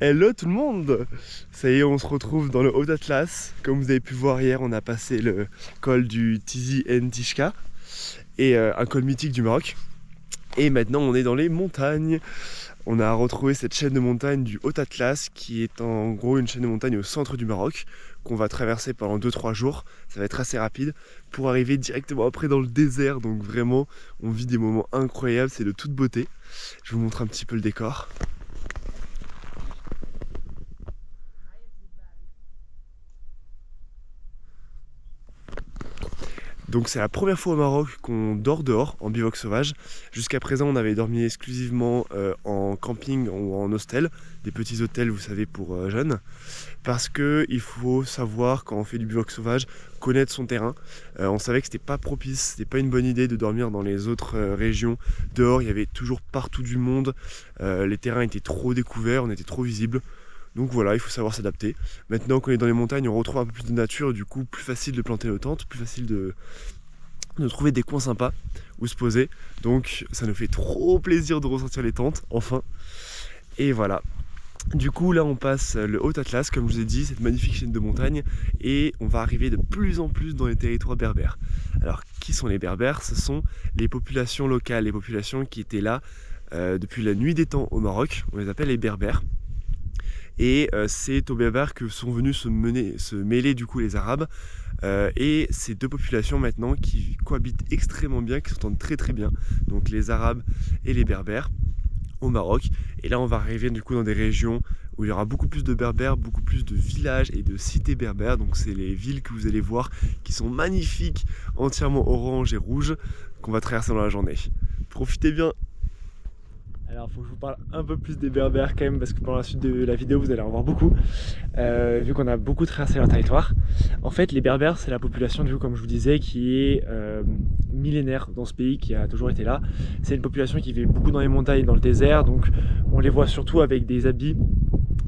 Hello tout le monde! Ça y est, on se retrouve dans le Haut Atlas. Comme vous avez pu voir hier, on a passé le col du Tizi en Tishka, et un col mythique du Maroc. Et maintenant on est dans les montagnes. On a retrouvé cette chaîne de montagnes du Haut Atlas, qui est en gros une chaîne de montagnes au centre du Maroc, qu'on va traverser pendant 2-3 jours. Ça va être assez rapide pour arriver directement après dans le désert. Donc vraiment, on vit des moments incroyables, c'est de toute beauté. Je vous montre un petit peu le décor. Donc c'est la première fois au Maroc qu'on dort dehors en bivouac sauvage. Jusqu'à présent on avait dormi exclusivement en camping ou en hostel, des petits hôtels vous savez pour jeunes. Parce que il faut savoir quand on fait du bivouac sauvage, connaître son terrain. On savait que c'était pas propice, c'était pas une bonne idée de dormir dans les autres régions. Dehors il y avait toujours partout du monde, les terrains étaient trop découverts, on était trop visibles. Donc voilà, il faut savoir s'adapter. Maintenant qu'on est dans les montagnes, on retrouve un peu plus de nature, du coup plus facile de planter nos tentes, plus facile de trouver des coins sympas où se poser. Donc ça nous fait trop plaisir de ressortir les tentes, enfin. Et voilà. Du coup là on passe le Haut Atlas, comme je vous ai dit, cette magnifique chaîne de montagnes, et on va arriver de plus en plus dans les territoires berbères. Alors qui sont les berbères? Ce sont les populations locales, les populations qui étaient là depuis la nuit des temps au Maroc, on les appelle les berbères. Et c'est aux berbères que sont venus se mêler du coup les arabes. Et ces deux populations maintenant qui cohabitent extrêmement bien, qui s'entendent très très bien. Donc les arabes et les berbères au Maroc. Et là on va arriver du coup dans des régions où il y aura beaucoup plus de berbères, beaucoup plus de villages et de cités berbères. Donc c'est les villes que vous allez voir qui sont magnifiques, entièrement orange et rouge, qu'on va traverser dans la journée. Profitez bien! Alors il faut que je vous parle un peu plus des berbères quand même, parce que pendant la suite de la vidéo vous allez en voir beaucoup, vu qu'on a beaucoup traversé leur territoire. En fait les berbères c'est la population du coup, comme je vous disais, qui est millénaire dans ce pays, qui a toujours été là. C'est une population qui vit beaucoup dans les montagnes, dans le désert, donc on les voit surtout avec des habits,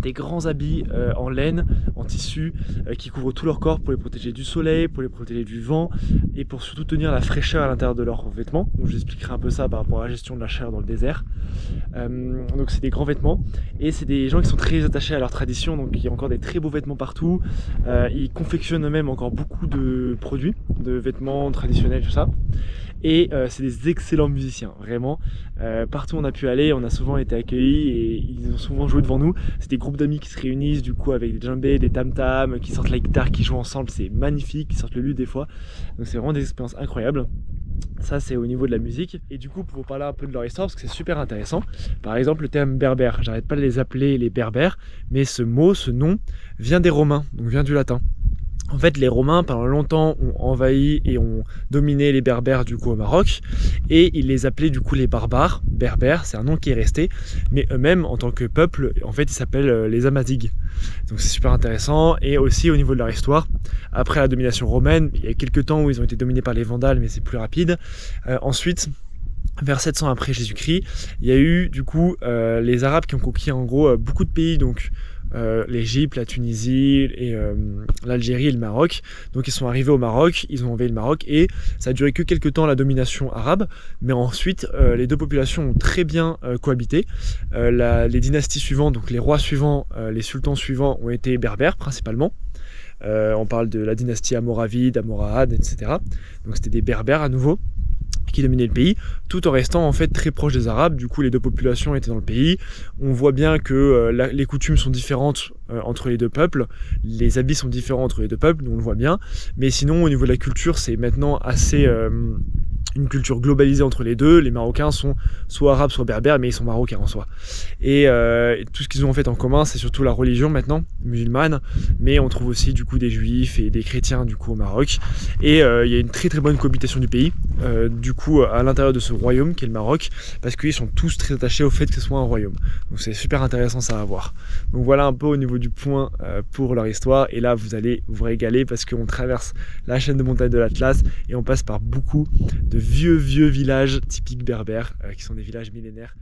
des grands habits en laine, en tissu, qui couvrent tout leur corps pour les protéger du soleil, pour les protéger du vent, et pour surtout tenir la fraîcheur à l'intérieur de leurs vêtements. Donc je vous expliquerai un peu ça par rapport à la gestion de la chaleur dans le désert. Donc c'est des grands vêtements, et c'est des gens qui sont très attachés à leur tradition, donc il y a encore des très beaux vêtements partout. Ils confectionnent eux-mêmes encore beaucoup de produits, de vêtements traditionnels, tout ça. Et c'est des excellents musiciens, vraiment. Partout où on a pu aller, on a souvent été accueillis et ils ont souvent joué devant nous. C'est des groupes d'amis qui se réunissent du coup avec des djembés, des tam-tams, qui sortent la guitare, qui jouent ensemble, c'est magnifique, qui sortent le luth des fois. Donc c'est vraiment des expériences incroyables. Ça c'est au niveau de la musique. Et du coup pour vous parler un peu de leur histoire, parce que c'est super intéressant. Par exemple le terme berbère, j'arrête pas de les appeler les berbères, mais ce mot, ce nom, vient des Romains, donc vient du latin. En fait, les Romains, pendant longtemps, ont envahi et ont dominé les Berbères du coup au Maroc, et ils les appelaient du coup les barbares. Berbères, c'est un nom qui est resté, mais eux-mêmes, en tant que peuple, en fait, ils s'appellent les Amazighs. Donc c'est super intéressant. Et aussi au niveau de leur histoire, après la domination romaine, il y a quelques temps où ils ont été dominés par les Vandales, mais c'est plus rapide. Ensuite, vers 700 après Jésus-Christ, il y a eu du coup les Arabes qui ont conquis en gros beaucoup de pays, donc l'Égypte, la Tunisie, et l'Algérie et le Maroc. Donc ils sont arrivés au Maroc, ils ont envahi le Maroc, et ça a duré que quelques temps la domination arabe, mais ensuite les deux populations ont très bien cohabité. Les dynasties suivantes, donc les rois suivants, les sultans suivants ont été berbères principalement. On parle de la dynastie Almoravide, Almoraade, etc. Donc c'était des berbères à nouveau qui dominait le pays, tout en restant en fait très proche des Arabes. Du coup les deux populations étaient dans le pays. On voit bien que les coutumes sont différentes entre les deux peuples, les habits sont différents entre les deux peuples, on le voit bien, mais sinon au niveau de la culture c'est maintenant assez une culture globalisée entre les deux. Les Marocains sont soit arabes soit berbères, mais ils sont marocains en soi. Et tout ce qu'ils ont en fait en commun, c'est surtout la religion maintenant, musulmane, mais on trouve aussi du coup des juifs et des chrétiens du coup au Maroc. Et il y a une très très bonne cohabitation du pays, du coup à l'intérieur de ce royaume qu'est le Maroc, parce qu'ils sont tous très attachés au fait que ce soit un royaume. Donc c'est super intéressant ça à voir. Donc voilà un peu au niveau du point pour leur histoire, et là vous allez vous régaler parce qu'on traverse la chaîne de montagnes de l'Atlas et on passe par beaucoup de vieux villages typiques berbères, qui sont des villages millénaires.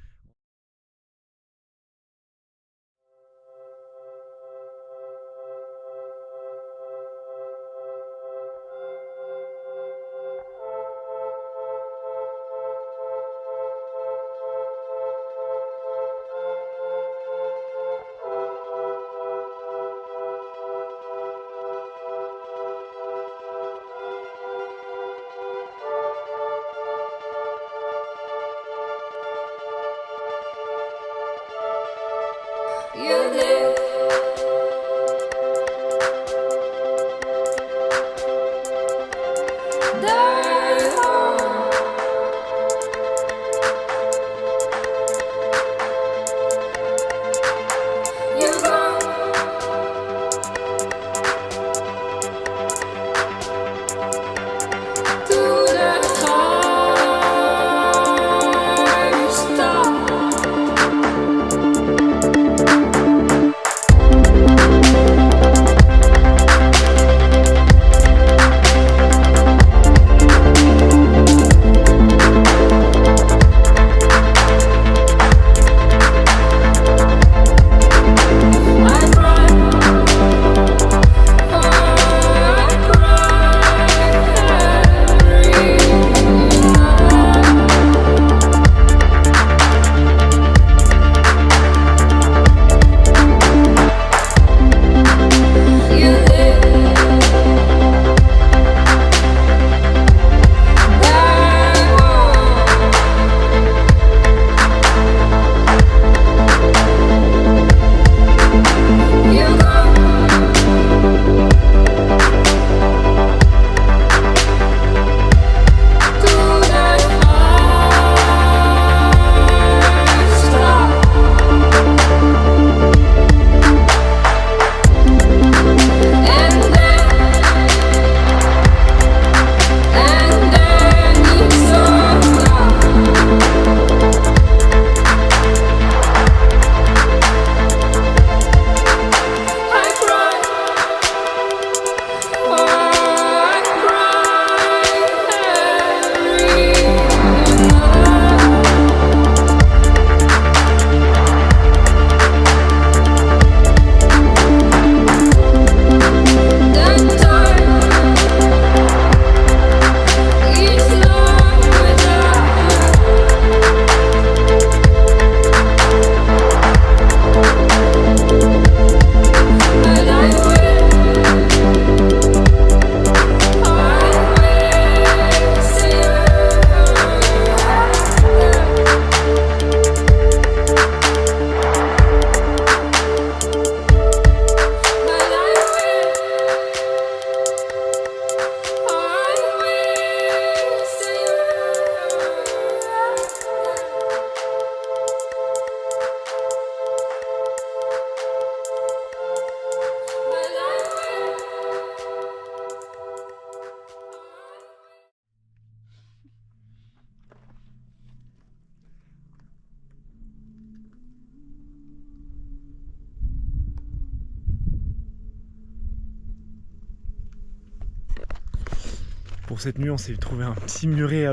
Pour cette nuit, on s'est trouvé un petit muret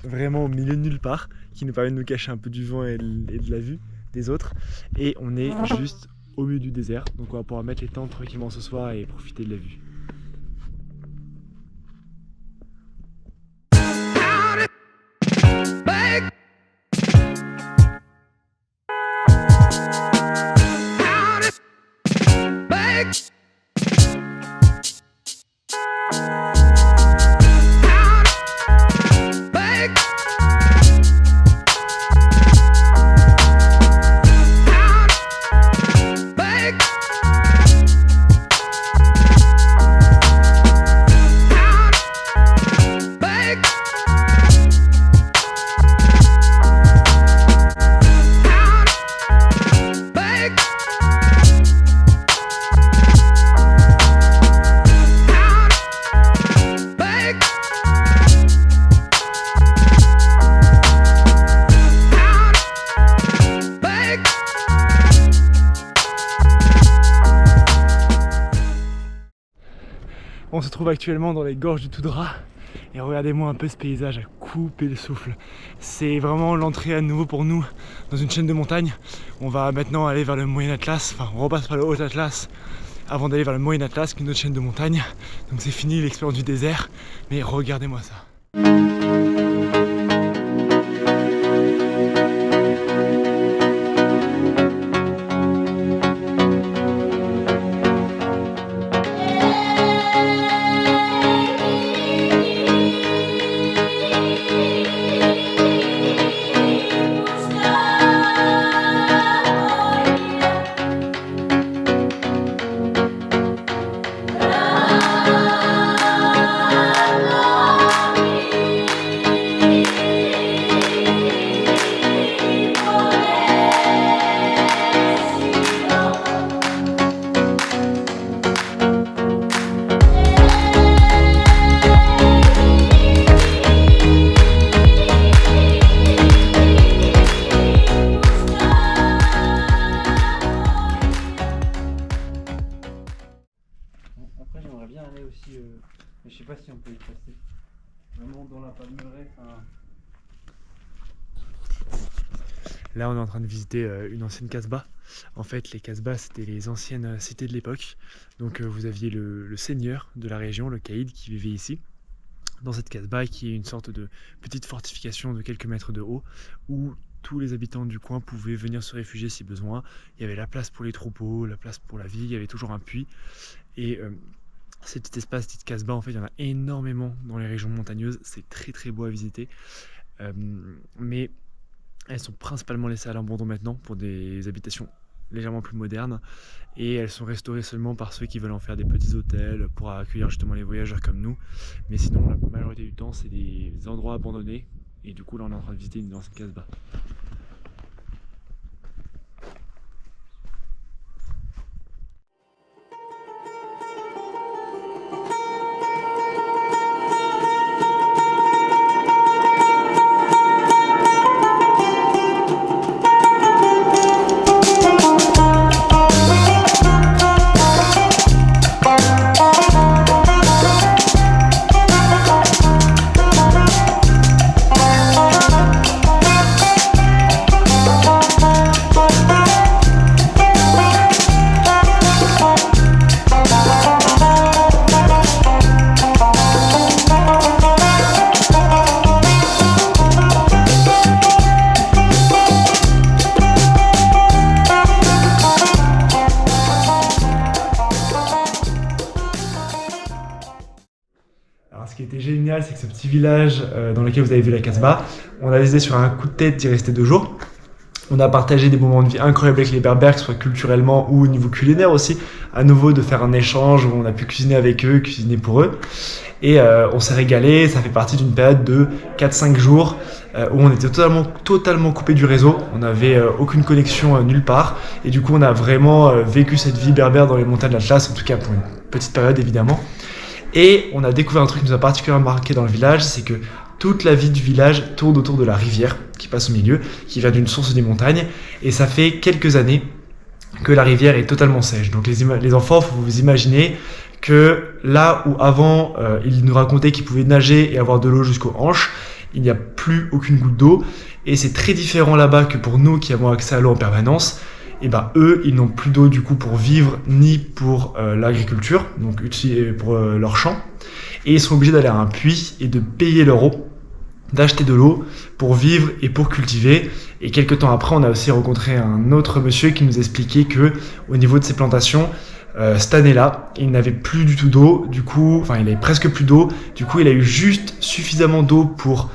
vraiment au milieu de nulle part qui nous permet de nous cacher un peu du vent et de la vue des autres. Et on est juste au milieu du désert, donc on va pouvoir mettre les tentes tranquillement ce soir et profiter de la vue. On se trouve actuellement dans les gorges du Toudra et regardez-moi un peu ce paysage à couper le souffle. C'est vraiment l'entrée à nouveau pour nous dans une chaîne de montagnes. On va maintenant aller vers le Moyen Atlas, enfin on repasse par le Haut Atlas avant d'aller vers le Moyen Atlas qui est une autre chaîne de montagnes. Donc c'est fini l'expérience du désert, mais regardez-moi ça. Après j'aimerais bien aller aussi, mais je sais pas si on peut y passer. Vraiment dans la palmeraie, enfin... Là on est en train de visiter une ancienne casbah. En fait les casbahs c'était les anciennes cités de l'époque. Donc vous aviez le seigneur de la région, le caïd, qui vivait ici. Dans cette casbah qui est une sorte de petite fortification de quelques mètres de haut où tous les habitants du coin pouvaient venir se réfugier si besoin. Il y avait la place pour les troupeaux, la place pour la vie, il y avait toujours un puits. Et ces petits espaces, petites casbahs, en fait, il y en a énormément dans les régions montagneuses. C'est très très beau à visiter. Mais elles sont principalement laissées à l'abandon maintenant pour des habitations légèrement plus modernes. Et elles sont restaurées seulement par ceux qui veulent en faire des petits hôtels pour accueillir justement les voyageurs comme nous. Mais sinon, la majorité du temps, c'est des endroits abandonnés. Et du coup, là, on est en train de visiter une ancienne casbah. Alors ce qui était génial, c'est que ce petit village dans lequel vous avez vu la casbah, on a décidé sur un coup de tête d'y rester 2 jours. On a partagé des moments de vie incroyables avec les Berbères, que ce soit culturellement ou au niveau culinaire aussi. À nouveau de faire un échange où on a pu cuisiner avec eux, cuisiner pour eux. Et on s'est régalé, ça fait partie d'une période de 4-5 jours où on était totalement coupé du réseau. On n'avait aucune connexion nulle part. Et du coup, on a vraiment vécu cette vie berbère dans les montagnes de l'Atlas, en tout cas pour une petite période évidemment. Et on a découvert un truc qui nous a particulièrement marqué dans le village, c'est que toute la vie du village tourne autour de la rivière qui passe au milieu, qui vient d'une source des montagnes. Et ça fait quelques années que la rivière est totalement sèche. Donc les enfants, faut vous imaginer que là où avant ils nous racontaient qu'ils pouvaient nager et avoir de l'eau jusqu'aux hanches, il n'y a plus aucune goutte d'eau, et c'est très différent là-bas que pour nous qui avons accès à l'eau en permanence. Et ben eux, ils n'ont plus d'eau du coup pour vivre ni pour l'agriculture, donc pour leurs champs, et ils sont obligés d'aller à un puits et de payer leur eau, d'acheter de l'eau pour vivre et pour cultiver. Et quelques temps après, on a aussi rencontré un autre monsieur qui nous expliquait que au niveau de ses plantations, cette année-là, il n'avait plus du tout d'eau, du coup, enfin il avait presque plus d'eau, du coup il a eu juste suffisamment d'eau pour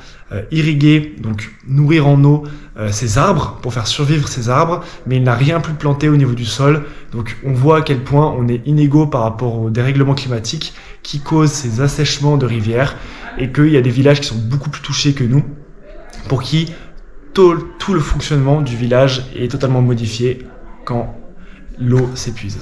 irriguer, donc nourrir en eau ses arbres, pour faire survivre ses arbres, mais il n'a rien pu planter au niveau du sol. Donc on voit à quel point on est inégaux par rapport au dérèglement climatique qui cause ces assèchements de rivières, et qu'il y a des villages qui sont beaucoup plus touchés que nous, pour qui tout le fonctionnement du village est totalement modifié quand l'eau s'épuise.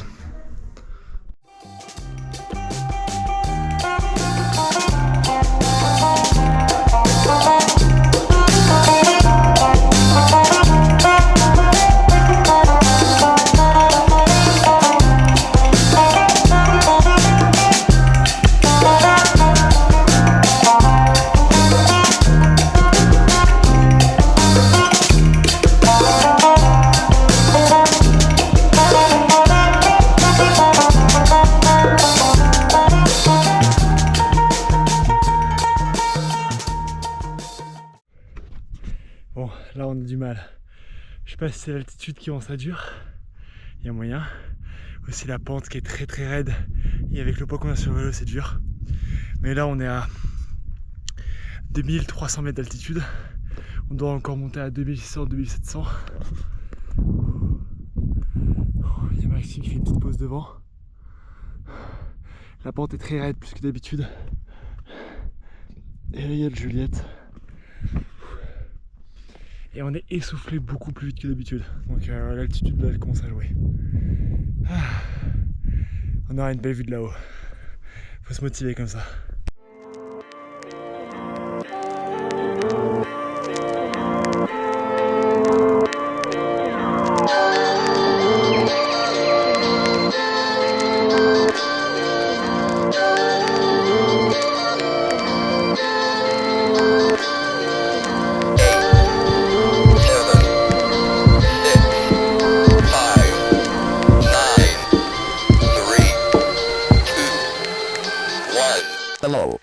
Bon, là on a du mal. Je sais pas si c'est l'altitude qui rend ça dur. Il y a moyen. Aussi la pente qui est très très raide. Et avec le poids qu'on a sur le vélo, c'est dur. Mais là on est à 2300 mètres d'altitude. On doit encore monter à 2600-2700. Il y a Maxime qui fait une petite pause devant. La pente est très raide plus que d'habitude. Et là il y a le Juliette. Et on est essoufflé beaucoup plus vite que d'habitude. Donc l'altitude là elle commence à jouer. On aura une belle vue de là-haut. Faut se motiver comme ça. Hello.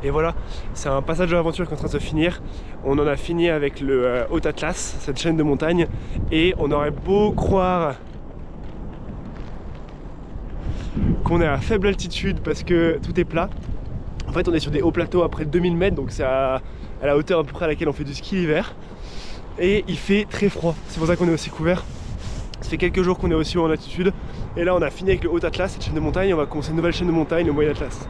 Et voilà, c'est un passage de l'aventure qui est en train de se finir. On en a fini avec le Haut Atlas, cette chaîne de montagnes, et on aurait beau croire qu'on est à faible altitude parce que tout est plat. En fait, on est sur des hauts plateaux à près de 2000 mètres, donc c'est à la hauteur à peu près à laquelle on fait du ski l'hiver. Et il fait très froid, c'est pour ça qu'on est aussi couvert. Ça fait quelques jours qu'on est aussi haut en altitude. Et là on a fini avec le Haut Atlas, cette chaîne de montagne, on va commencer une nouvelle chaîne de montagne, le Moyen Atlas.